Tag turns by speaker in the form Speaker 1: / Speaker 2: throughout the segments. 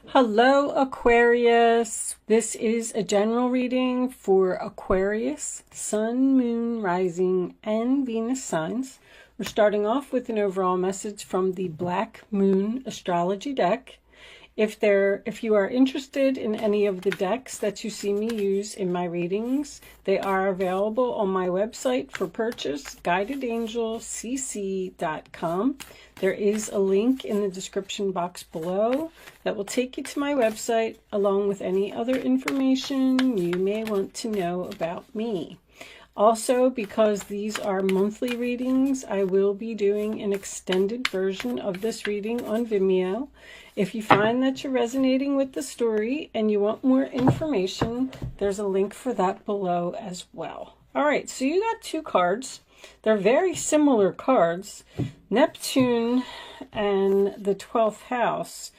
Speaker 1: Hello, Aquarius. This is a general reading for Aquarius, Sun, Moon, Rising, and Venus signs. We're starting off with an overall message from the Black Moon Astrology deck. If you are interested in any of the decks that you see me use in my readings, they are available on my website for purchase, guidedangelcc.com. There is a link in the description box below that will take you to my website, along with any other information you may want to know about me. Also, because these are monthly readings, I will be doing an extended version of this reading on Vimeo. If you find that you're resonating with the story and you want more information, there's a link for that below as well. All right, so you got two cards. They're very similar cards. Neptune and the 12th house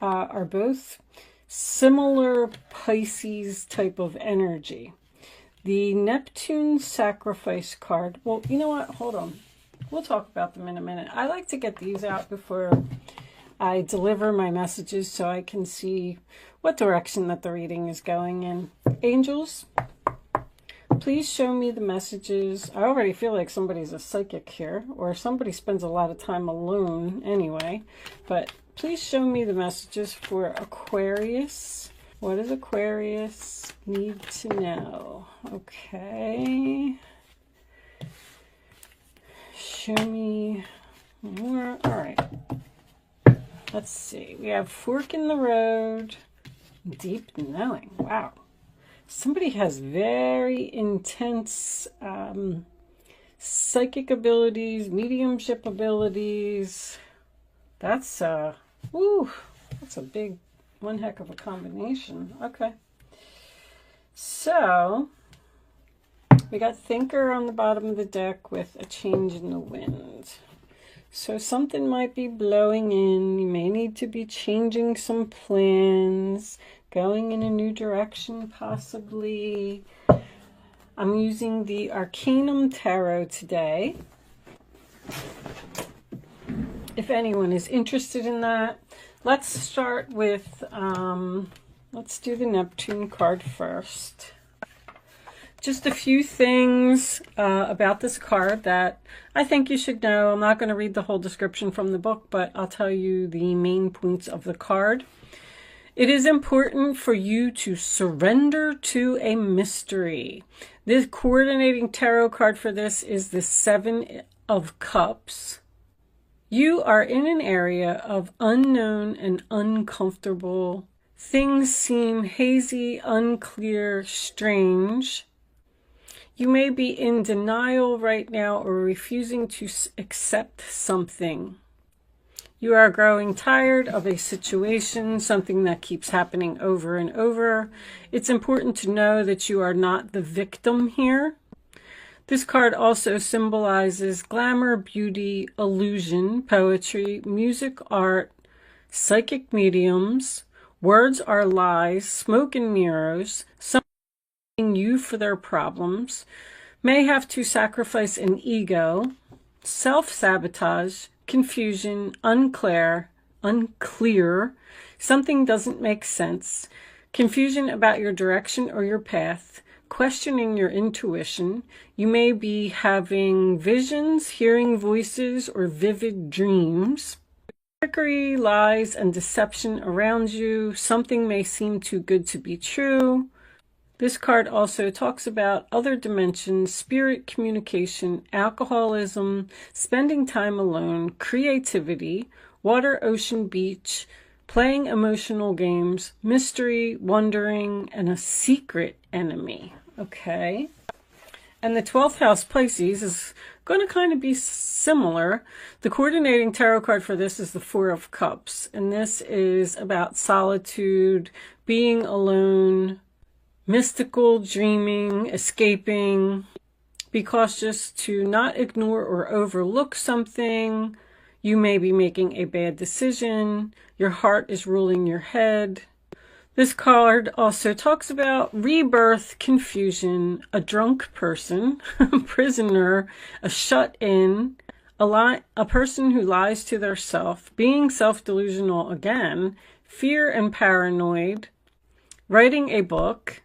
Speaker 1: are both similar Pisces type of energy. The Neptune sacrifice card, well, you know what? Hold on. We'll talk about them in a minute. I like to get these out before I deliver my messages so I can see what direction that the reading is going in. Angels, please show me the messages. I already feel like somebody's a psychic here, or somebody spends a lot of time alone anyway. But please show me the messages for Aquarius. What does Aquarius need to know? Okay. Show me more. All right. Let's see. We have fork in the road. Deep knowing. Wow. Somebody has very intense psychic abilities, mediumship abilities. That's a big one heck of a combination. Okay. So we got thinker on the bottom of the deck with a change in the wind. So something might be blowing in. You may need to be changing some plans, going in a new direction possibly. I'm using the Arcanum Tarot today. If anyone is interested in that, let's start with, let's do the Neptune card first. Just a few things about this card that I think you should know. I'm not going to read the whole description from the book, but I'll tell you the main points of the card. It is important for you to surrender to a mystery. The coordinating tarot card for this is the Seven of Cups. You are in an area of unknown and uncomfortable. Things seem hazy, unclear, strange. You may be in denial right now or refusing to accept something. You are growing tired of a situation, something that keeps happening over and over. It's important to know that you are not the victim here. This card also symbolizes glamour, beauty, illusion, poetry, music, art, psychic mediums. Words are lies, smoke and mirrors. Some you for their problems, may have to sacrifice an ego, self-sabotage, confusion, unclear, something doesn't make sense, confusion about your direction or your path, questioning your intuition. You may be having visions, hearing voices, or vivid dreams. Trickery, lies, and deception around you. Something may seem too good to be true. This card also talks about other dimensions, spirit communication, alcoholism, spending time alone, creativity, water, ocean, beach, playing emotional games, mystery, wondering, and a secret enemy. Okay. And the 12th house Pisces is going to kind of be similar. The coordinating tarot card for this is the Four of Cups. And this is about solitude, being alone, mystical, dreaming, escaping. Be cautious to not ignore or overlook something. You may be making a bad decision. Your heart is ruling your head. This card also talks about rebirth, confusion, a drunk person, a prisoner, a shut-in, A person who lies to their self, being self-delusional again, fear and paranoid, writing a book,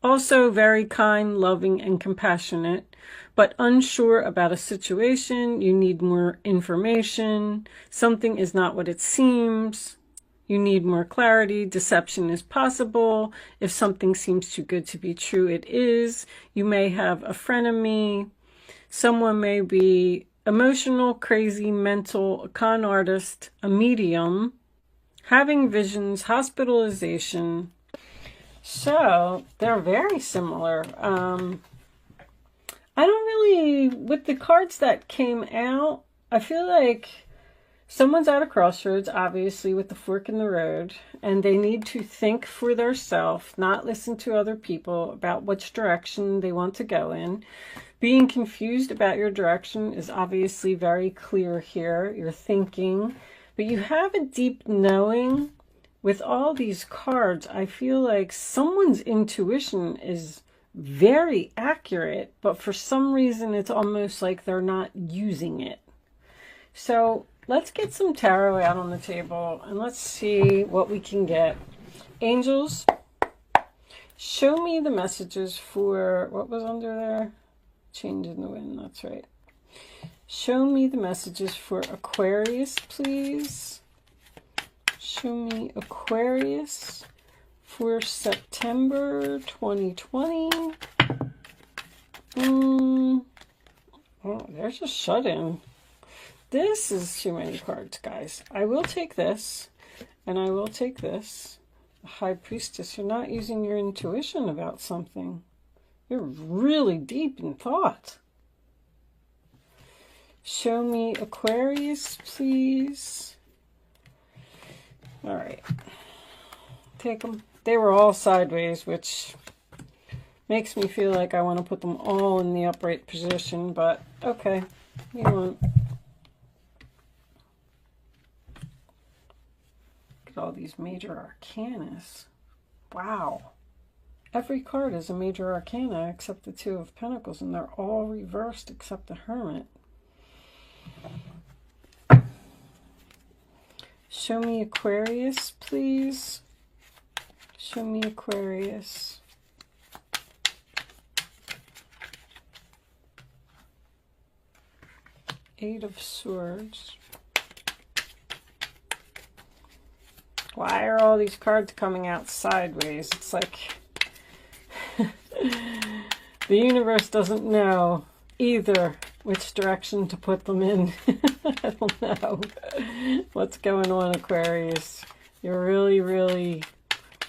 Speaker 1: also very kind, loving, and compassionate, but unsure about a situation. You need more information. Something is not what it seems. You need more clarity. Deception is possible. If something seems too good to be true, it is. You may have a frenemy. Someone may be emotional, crazy, mental, a con artist, a medium, having visions, hospitalization. So they're very similar. I don't really, with the cards that came out, I feel like someone's at a crossroads, obviously, with the fork in the road, and they need to think for themselves, not listen to other people about which direction they want to go in. Being confused about your direction is obviously very clear here. You're thinking, but you have a deep knowing. With all these cards, I feel like someone's intuition is very accurate, but for some reason it's almost like they're not using it. So let's get some tarot out on the table and let's see what we can get. Angels, show me the messages for, what was under there? Change in the wind, that's right. Show me the messages for Aquarius, please. Show me Aquarius for September 2020. Oh, there's a shut-in. This is too many cards, guys. I will take this, and I will take this. The High Priestess, you're not using your intuition about something. You're really deep in thought. Show me Aquarius, please. All right. Take them. They were all sideways, which makes me feel like I want to put them all in the upright position, but okay. You want. Look at all these major arcanas. Wow. Every card is a major arcana except the Two of Pentacles, and they're all reversed except the Hermit. Show me Aquarius, please. Show me Aquarius. Eight of Swords. Why are all these cards coming out sideways? It's like the universe doesn't know either which direction to put them in. I don't know what's going on, Aquarius. You're really, really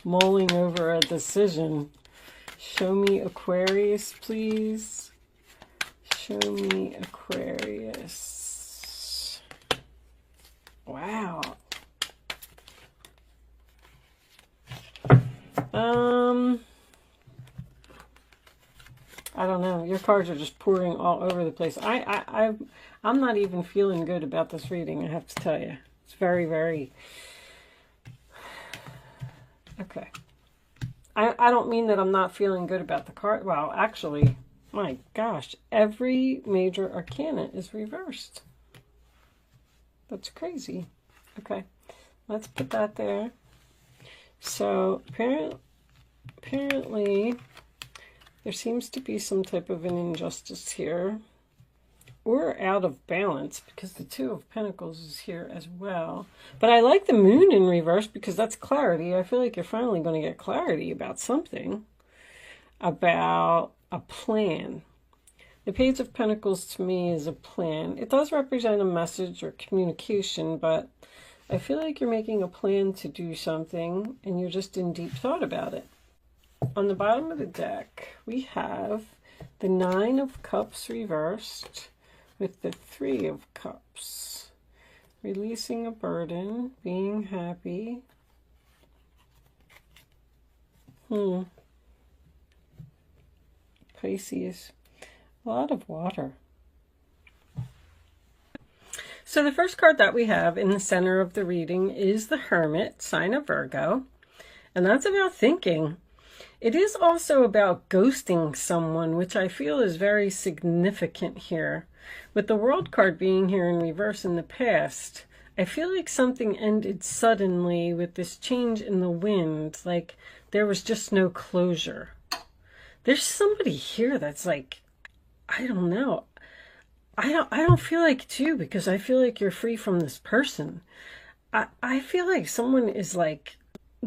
Speaker 1: mulling over a decision. Show me Aquarius, please. Show me Aquarius. Wow. I don't know. Your cards are just pouring all over the place. I'm not even feeling good about this reading, I have to tell you. It's very, very... Okay. I don't mean that I'm not feeling good about the card. Well, actually, my gosh, every major arcana is reversed. That's crazy. Okay, let's put that there. So, apparently, there seems to be some type of an injustice here. Or out of balance, because the Two of Pentacles is here as well. But I like the Moon in reverse because that's clarity. I feel like you're finally going to get clarity about something. About a plan. The Page of Pentacles to me is a plan. It does represent a message or communication, but I feel like you're making a plan to do something and you're just in deep thought about it. On the bottom of the deck, we have the Nine of Cups reversed with the Three of Cups. Releasing a burden, being happy. Pisces. A lot of water. So the first card that we have in the center of the reading is the Hermit, sign of Virgo. And that's about thinking. It is also about ghosting someone, which I feel is very significant here. With the World card being here in reverse in the past, I feel like something ended suddenly with this change in the wind, like there was just no closure. There's somebody here that's like, I don't know. I don't feel like too, because I feel like you're free from this person. I feel like someone is like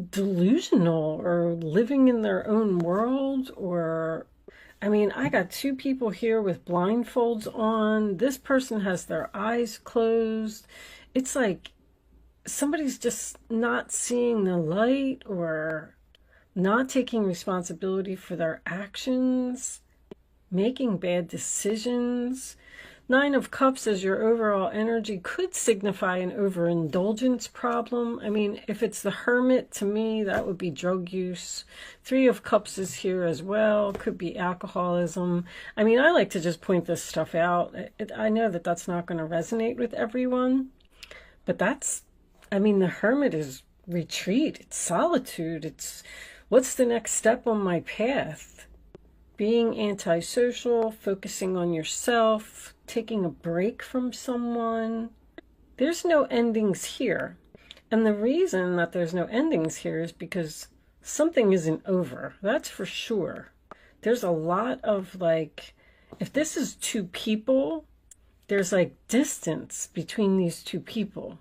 Speaker 1: delusional or living in their own world, or I mean, I got two people here with blindfolds on. This person has their eyes closed. It's like somebody's just not seeing the light or not taking responsibility for their actions, making bad decisions. Nine of Cups as your overall energy could signify an overindulgence problem. I mean, if it's the Hermit, to me, that would be drug use. Three of Cups is here as well. Could be alcoholism. I mean, I like to just point this stuff out. I know that that's not going to resonate with everyone, but that's, I mean, the Hermit is retreat. It's solitude. It's what's the next step on my path? Being antisocial, focusing on yourself, taking a break from someone. There's no endings here. And the reason that there's no endings here is because something isn't over. That's for sure. There's a lot of like, if this is two people, there's like distance between these two people.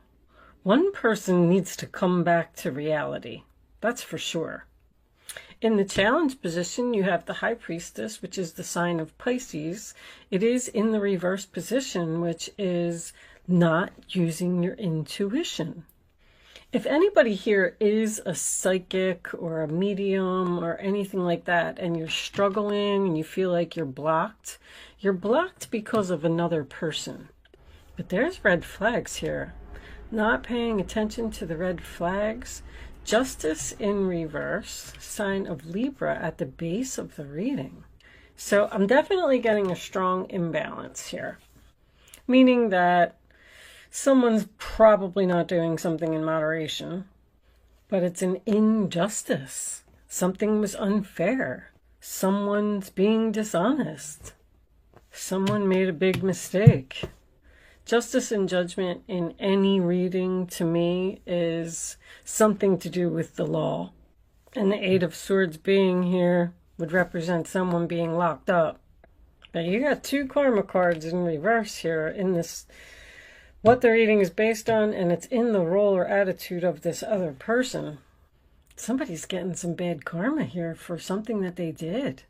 Speaker 1: One person needs to come back to reality. That's for sure. In the challenge position, you have the High Priestess, which is the sign of Pisces. It is in the reverse position, which is not using your intuition. If anybody here is a psychic or a medium or anything like that, and you're struggling and you feel like you're blocked because of another person. But there's red flags here. Not paying attention to the red flags. Justice in reverse, sign of Libra at the base of the reading. So I'm definitely getting a strong imbalance here, meaning that someone's probably not doing something in moderation, but it's an injustice. Something was unfair. Someone's being dishonest. Someone made a big mistake. Justice and judgment in any reading to me is something to do with the law. And the Eight of Swords being here would represent someone being locked up. Now you got two karma cards in reverse here in this, what the reading is based on, and it's in the role or attitude of this other person. Somebody's getting some bad karma here for something that they did.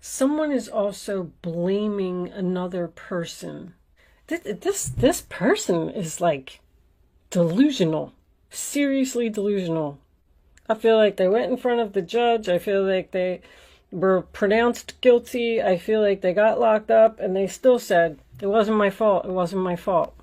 Speaker 1: Someone is also blaming another person. This person is like delusional, seriously delusional. I feel like they went in front of the judge. I feel like they were pronounced guilty. I feel like they got locked up and they still said, it wasn't my fault. It wasn't my fault.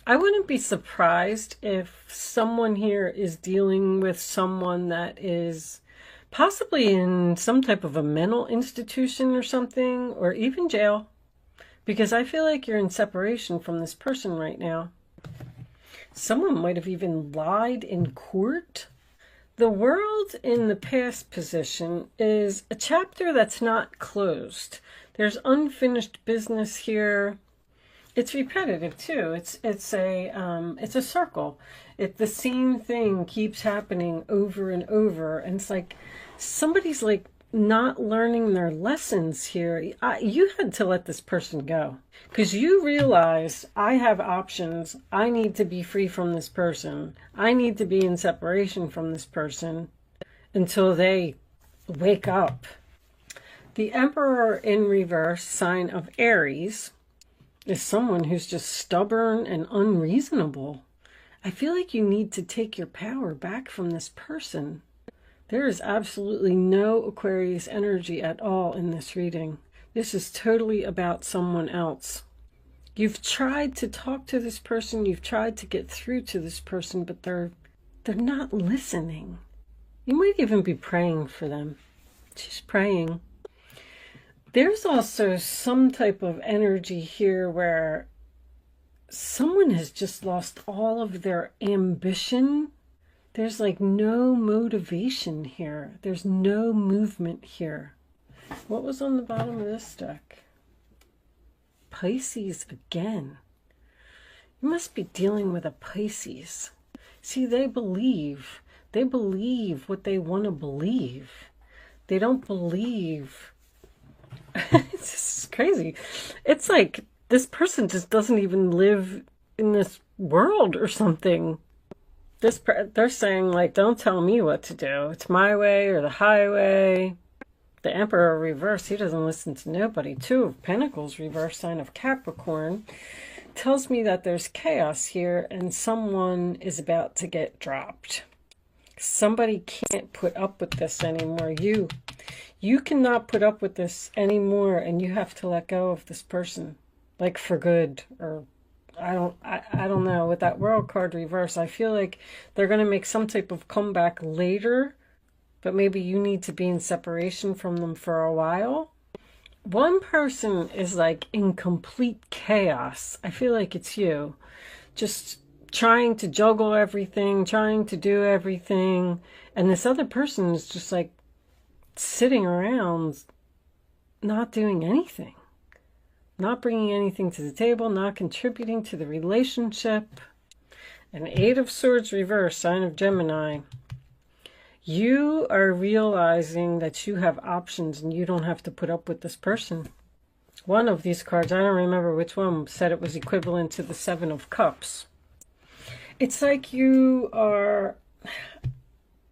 Speaker 1: I wouldn't be surprised if someone here is dealing with someone that is possibly in some type of a mental institution or something, or even jail. Because I feel like you're in separation from this person right now. Someone might have even lied in court. The World in the past position is a chapter that's not closed. There's unfinished business here. It's repetitive too. It's a circle. The same thing keeps happening over and over, and it's like somebody's like not learning their lessons here. You had to let this person go because you realize I have options. I need to be free from this person. I need to be in separation from this person until they wake up. The Emperor in reverse, sign of Aries, is someone who's just stubborn and unreasonable. I feel like you need to take your power back from this person. There is absolutely no Aquarius energy at all in this reading. This is totally about someone else. You've tried to talk to this person, you've tried to get through to this person, but they're not listening. You might even be praying for them. Just praying. There's also some type of energy here where someone has just lost all of their ambition There's like no motivation here. There's no movement here. What was on the bottom of this deck? Pisces again. You must be dealing with a Pisces. See, they believe. They believe what they want to believe. They don't believe. This is crazy. It's like this person just doesn't even live in this world or something. They're saying, like, don't tell me what to do. It's my way or the highway. The Emperor reverse, he doesn't listen to nobody. Two of Pentacles reverse, sign of Capricorn, tells me that there's chaos here and someone is about to get dropped. Somebody can't put up with this anymore. You cannot put up with this anymore, and you have to let go of this person, like for good. Or I don't know. With that World card reverse, I feel like they're going to make some type of comeback later, but maybe you need to be in separation from them for a while. One person is like in complete chaos. I feel like it's you, just trying to juggle everything, trying to do everything. And this other person is just like sitting around, not doing anything, not bringing anything to the table, not contributing to the relationship. An Eight of Swords reverse, sign of Gemini. You are realizing that you have options and you don't have to put up with this person. One of these cards, I don't remember which one, said it was equivalent to the Seven of Cups. It's like you are,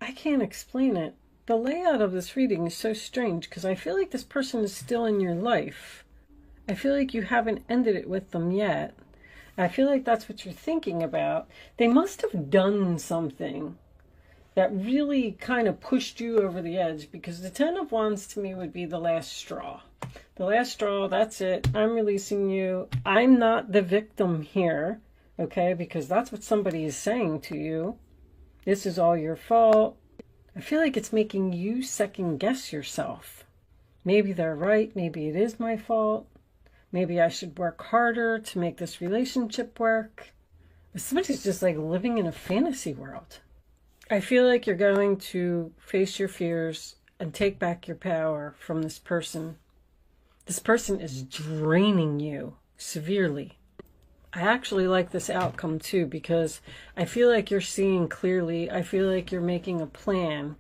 Speaker 1: I can't explain it. The layout of this reading is so strange because I feel like this person is still in your life. I feel like you haven't ended it with them yet. I feel like that's what you're thinking about. They must have done something that really kind of pushed you over the edge, because the Ten of Wands to me would be the last straw. The last straw, that's it. I'm releasing you. I'm not the victim here, okay? Because that's what somebody is saying to you. This is all your fault. I feel like it's making you second guess yourself. Maybe they're right. Maybe it is my fault. Maybe I should work harder to make this relationship work. Somebody's just like living in a fantasy world. I feel like you're going to face your fears and take back your power from this person. This person is draining you severely. I actually like this outcome too, because I feel like you're seeing clearly. I feel like you're making a plan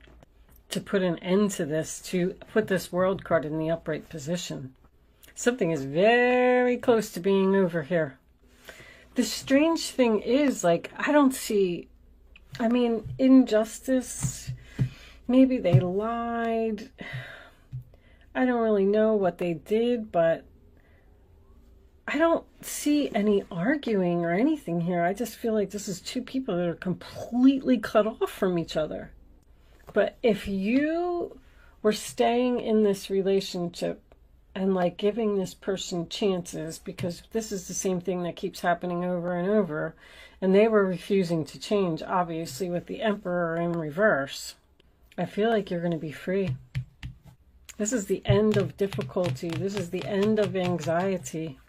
Speaker 1: to put an end to this, to put this World card in the upright position. Something is very close to being over here. The strange thing is, like, I don't see, I mean, injustice. Maybe they lied. I don't really know what they did, but I don't see any arguing or anything here. I just feel like this is two people that are completely cut off from each other. But if you were staying in this relationship and like giving this person chances, because this is the same thing that keeps happening over and over, and they were refusing to change, obviously, with the Emperor in reverse, I feel like you're going to be free. This is the end of difficulty. This is the end of anxiety,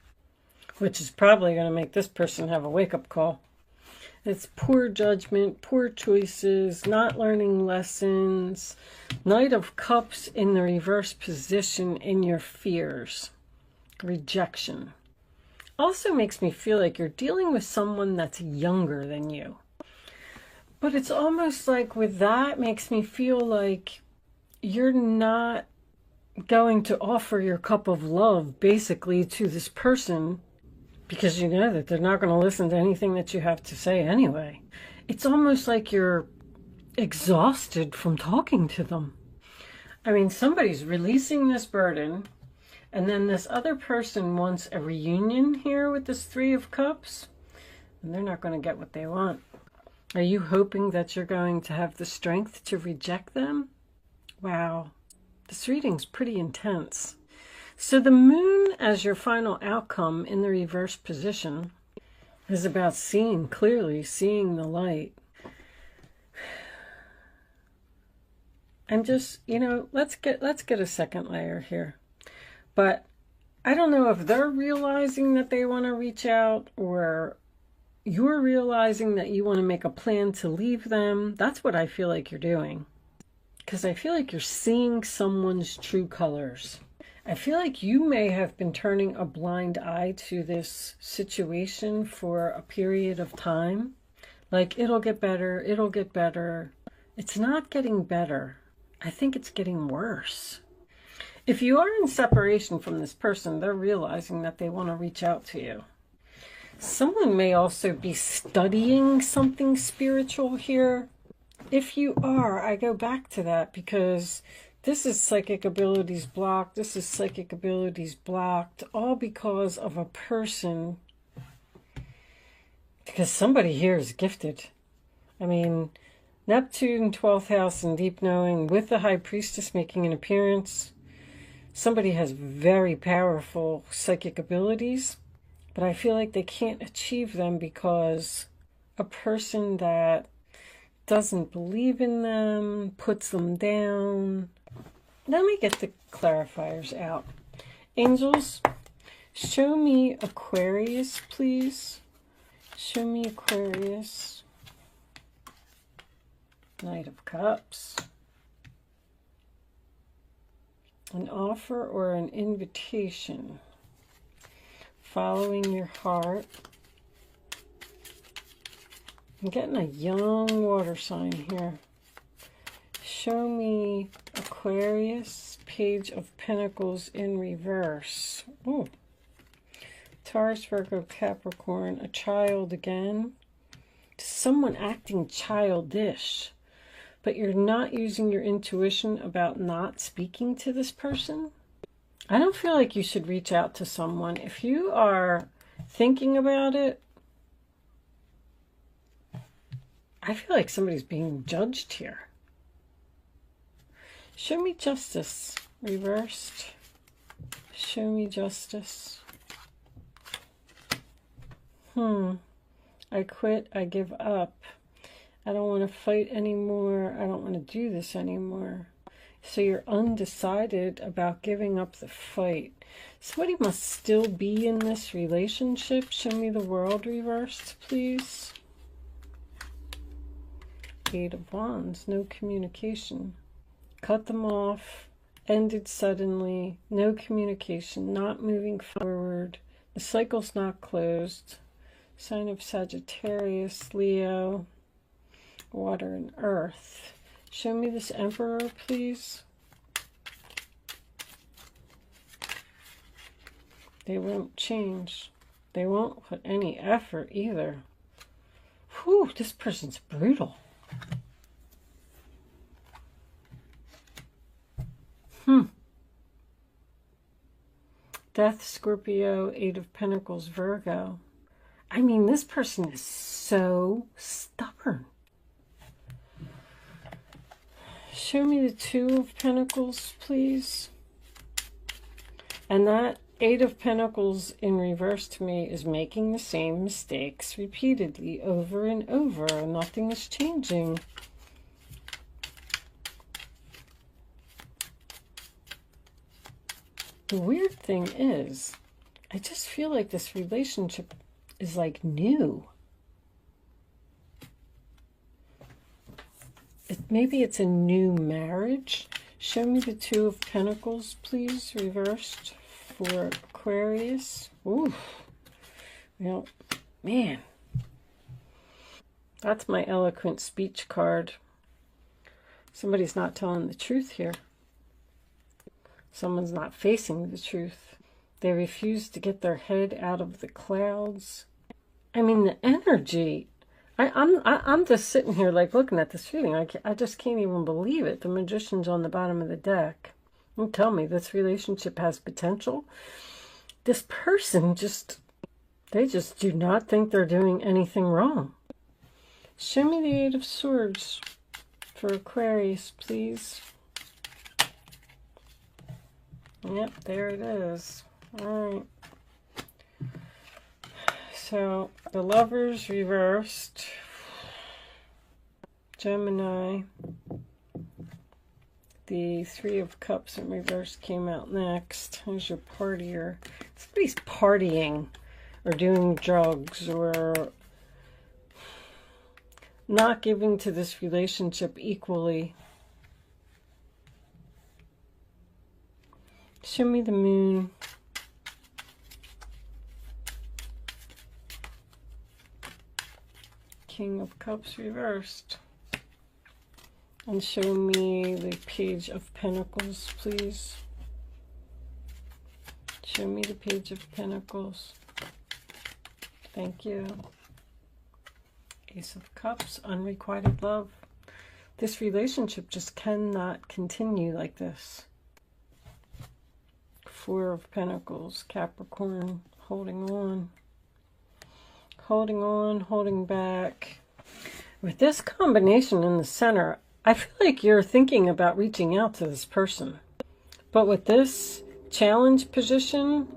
Speaker 1: which is probably going to make this person have a wake-up call. It's poor judgment, poor choices, not learning lessons. Knight of Cups in the reverse position in your fears. Rejection. Also makes me feel like you're dealing with someone that's younger than you. But it's almost like with that makes me feel like you're not going to offer your cup of love basically to this person, because you know that they're not going to listen to anything that you have to say anyway. It's almost like you're exhausted from talking to them. I mean, somebody's releasing this burden, and then this other person wants a reunion here with this Three of Cups, and they're not going to get what they want. Are you hoping that you're going to have the strength to reject them? Wow, this reading's pretty intense. So the moon as your final outcome in the reverse position is about seeing clearly, seeing the light. I'm just, you know, let's get a second layer here. But I don't know if they're realizing that they want to reach out, or you're realizing that you want to make a plan to leave them. That's what I feel like you're doing. Because I feel like you're seeing someone's true colors. I feel like you may have been turning a blind eye to this situation for a period of time. Like, it'll get better, it'll get better. It's not getting better. I think it's getting worse. If you are in separation from this person, they're realizing that they want to reach out to you. Someone may also be studying something spiritual here. If you are, I go back to that because this is psychic abilities blocked. This is psychic abilities blocked. All because of a person. Because somebody here is gifted. I mean, Neptune, 12th house, and deep knowing with the High Priestess making an appearance. Somebody has very powerful psychic abilities. But I feel like they can't achieve them because a person that doesn't believe in them, puts them down. Let me get the clarifiers out. Angels, show me Aquarius, please. Show me Aquarius. Knight of Cups. An offer or an invitation. Following your heart. I'm getting a young water sign here. Show me Aquarius, Page of Pentacles in reverse. Ooh. Taurus, Virgo, Capricorn, a child again. Someone acting childish, but you're not using your intuition about not speaking to this person. I don't feel like you should reach out to someone. If you are thinking about it, I feel like somebody's being judged here. Show me Justice, reversed. Show me Justice. I quit, I give up. I don't want to fight anymore. I don't want to do this anymore. So you're undecided about giving up the fight. Somebody must still be in this relationship. Show me the World reversed, please. 8 of Wands, no communication. Cut them off, ended suddenly, no communication, not moving forward. The cycle's not closed. Sign of Sagittarius, Leo, water and earth. Show me this Emperor, please. They won't change. They won't put any effort either. Whew, this person's brutal. Death, Scorpio, 8 of Pentacles, Virgo. I mean, this person is so stubborn. Show me the 2 of Pentacles, please. And that 8 of Pentacles in reverse to me is making the same mistakes repeatedly over and over. Nothing is changing. The weird thing is, I just feel like this relationship is like new. Maybe it's a new marriage. Show me the 2 of Pentacles, please, reversed for Aquarius. Ooh, well, man, that's my eloquent speech card. Somebody's not telling the truth here. Someone's not facing the truth. They refuse to get their head out of the clouds. I mean, the energy. I'm just sitting here like looking at this reading. I just can't even believe it. The Magician's on the bottom of the deck. You tell me this relationship has potential. This person they just do not think they're doing anything wrong. Show me the 8 of Swords for Aquarius, please. Yep, there it is. All right. So, the Lovers reversed. Gemini. The 3 of Cups in reverse came out next. Who's your partier? Somebody's partying or doing drugs or not giving to this relationship equally. Show me the moon. King of Cups reversed. And show me the Page of Pentacles, please. Show me the Page of Pentacles. Thank you. Ace of Cups, unrequited love. This relationship just cannot continue like this. Four of Pentacles, Capricorn, holding on. Holding on, holding back. With this combination in the center, I feel like you're thinking about reaching out to this person. But with this challenge position,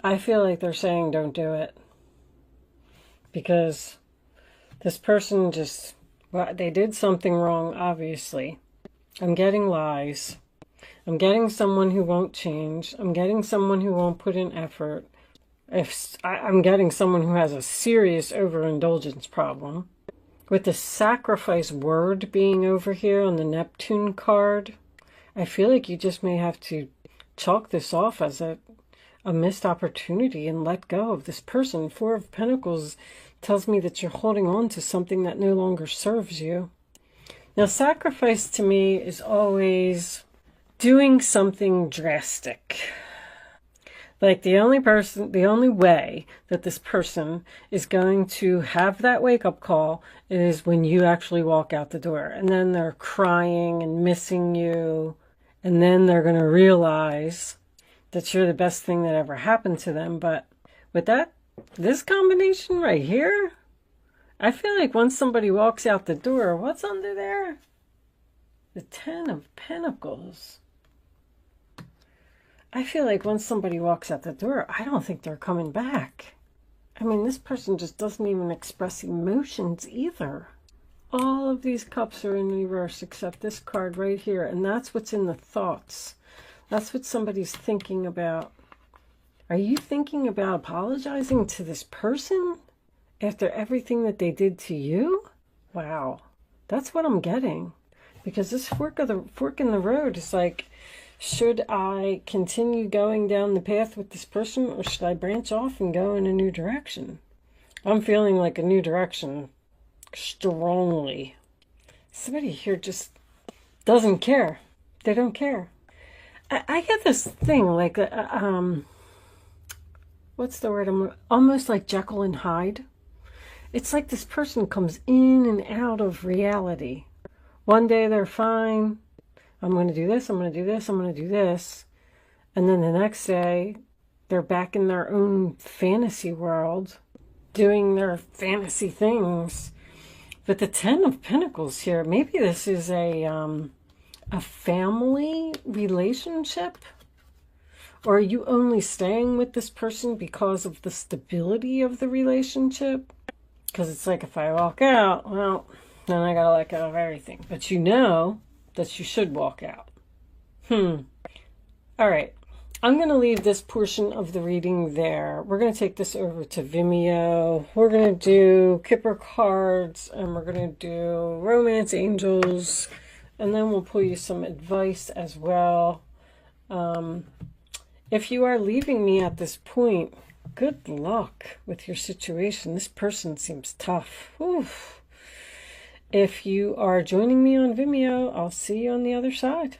Speaker 1: I feel like they're saying don't do it. Because this person just, well, they did something wrong, obviously. I'm getting lies. I'm getting someone who won't change. I'm getting someone who won't put in effort. I'm getting someone who has a serious overindulgence problem. With the sacrifice word being over here on the Neptune card, I feel like you just may have to chalk this off as a missed opportunity and let go of this person. Four of Pentacles tells me that you're holding on to something that no longer serves you. Now, sacrifice to me is always doing something drastic. Like the only way that this person is going to have that wake-up call is when you actually walk out the door. And then they're crying and missing you. And then they're going to realize that you're the best thing that ever happened to them. But with this combination right here, I feel like once somebody walks out the door, what's under there? The Ten of Pentacles. I feel like once somebody walks out the door, I don't think they're coming back. I mean, this person just doesn't even express emotions either. All of these cups are in reverse except this card right here. And that's what's in the thoughts. That's what somebody's thinking about. Are you thinking about apologizing to this person after everything that they did to you? Wow. That's what I'm getting. Because this fork in the road is like, should I continue going down the path with this person, or should I branch off and go in a new direction? I'm feeling like a new direction strongly. Somebody here just doesn't care. They don't care. I get this thing like, what's the word? Almost like Jekyll and Hyde. It's like this person comes in and out of reality. One day they're fine. I'm going to do this, I'm going to do this, I'm going to do this. And then the next day, they're back in their own fantasy world, doing their fantasy things. But the Ten of Pentacles here, maybe this is a family relationship? Or are you only staying with this person because of the stability of the relationship? Because it's like, if I walk out, well, then I got to let go of everything. But you know that you should walk out. All right. I'm going to leave this portion of the reading there. We're going to take this over to Vimeo. We're going to do Kipper cards, and we're going to do Romance Angels, and then we'll pull you some advice as well. If you are leaving me at this point, good luck with your situation. This person seems tough. Oof. If you are joining me on Vimeo, I'll see you on the other side.